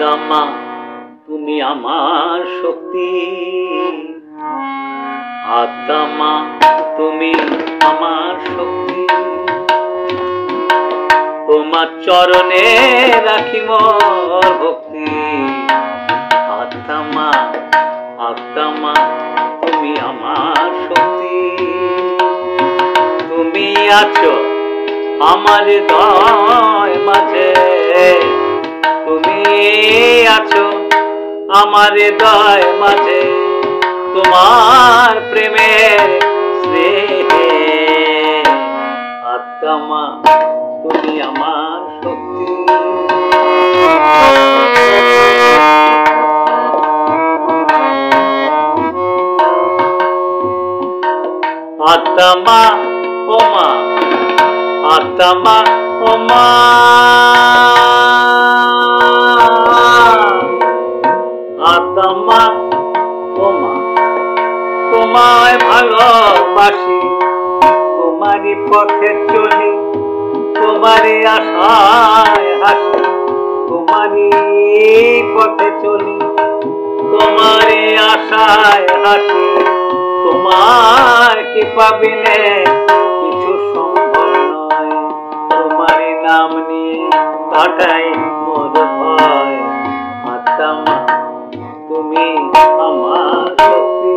আত্মা তুমি আমার শক্তি, আত্মা তুমি আমার শক্তি। তোমার চরণে রাখি মোর ভক্তি। আত্মা আত্মা তুমি আমার শক্তি। তুমি আছো আমার হৃদয় মাঝে, তুমি আছো আমার হৃদয় মাঝে। তোমার প্রেমের স্নেহে আত্মা তুমি আমার শক্তি। আত্মা ও মা, আত্মা ও মা, আত্মা ও মা, তোমায় ভালোবাসি, তোমারই পথে চলি, তোমারই আশায় হাসি, তোমারই পথে চলি, তোমারই আশায় হাসি। তোমার কৃপা বিনে কিছু সম্ভব নয়, তোমারই নাম নিয়ে কাটাই মোর ভয়। আত্মা তুমি আমার শক্তি।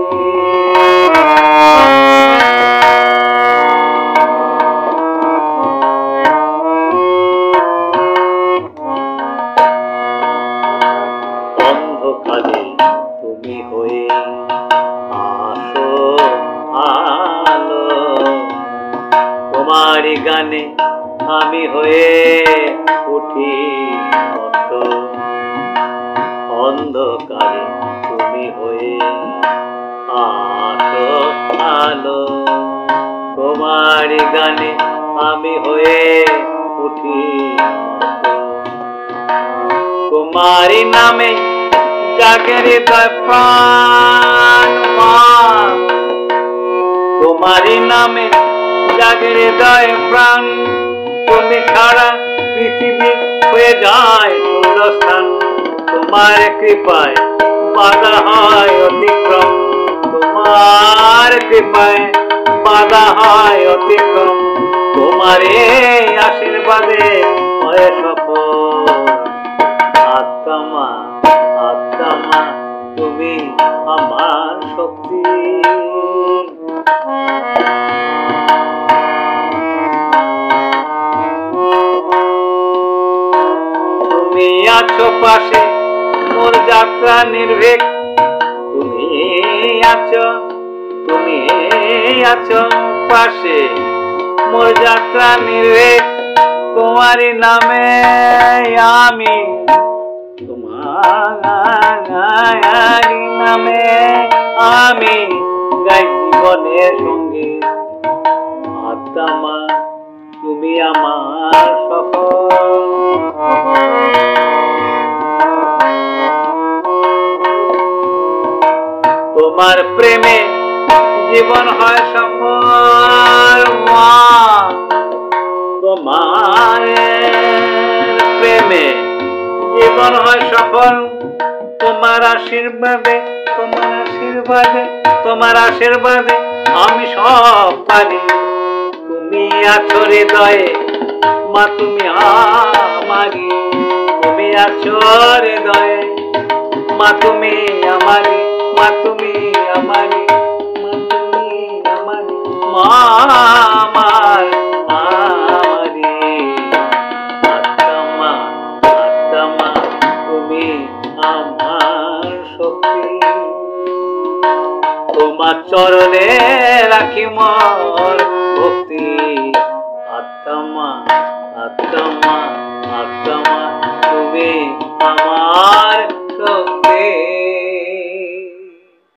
অন্ধকারে তুমি হয়ে আসো আলো, তোমারই গানে আমি হয়ে উঠি মত। অন্ধকারে তুমি হয়ে আসো আলো, তোমারই গানে আমি হয়ে উঠি মত। তোমারই নামে জাগে হৃদয় প্রাণ, তোমারই নামে জাগে হৃদয় প্রাণ। তুমি ছাড়া পৃথিবী হয়ে যায় শূন্যস্থান, তোমার কৃপায় বাধা হয় অতিক্রম, তোমার কৃপায় বাধা হয় অতিক্রম। তোমার এই আশীর্বাদে হয় সফল। আত্মা আত্মা তুমি আমার শক্তি। তুমি আছো পাশে মোর যাত্রা নির্ভীক, তুমি আছো, তুমি আছো পাশে মোর যাত্রা নির্ভীক। তোমারই নামে আমি, তোমারই নামে আমি গাই জীবনের সঙ্গে। আত্মা তুমি আমার সফল। তোমার প্রেমে জীবন হয় সফল মা, তোমার প্রেমে জীবন হয় সফল। তোমার আশীর্বাদে, তোমার আশীর্বাদে, তোমার আশীর্বাদে আমি সব পারি। তুমি আছো হৃদয়ে মা, তুমি আমারি। তুমি আছো হৃদয়ে মা, তুমি আমারি, মা তুমি আমারি, মা তুমি আমারি, মা আমার আমারি। আত্মা আত্মা তুমি আমার শক্তি। তোমার চরণে রাখি মোর ভক্তি। আত্মা আত্মা আত্মা তুমি আমার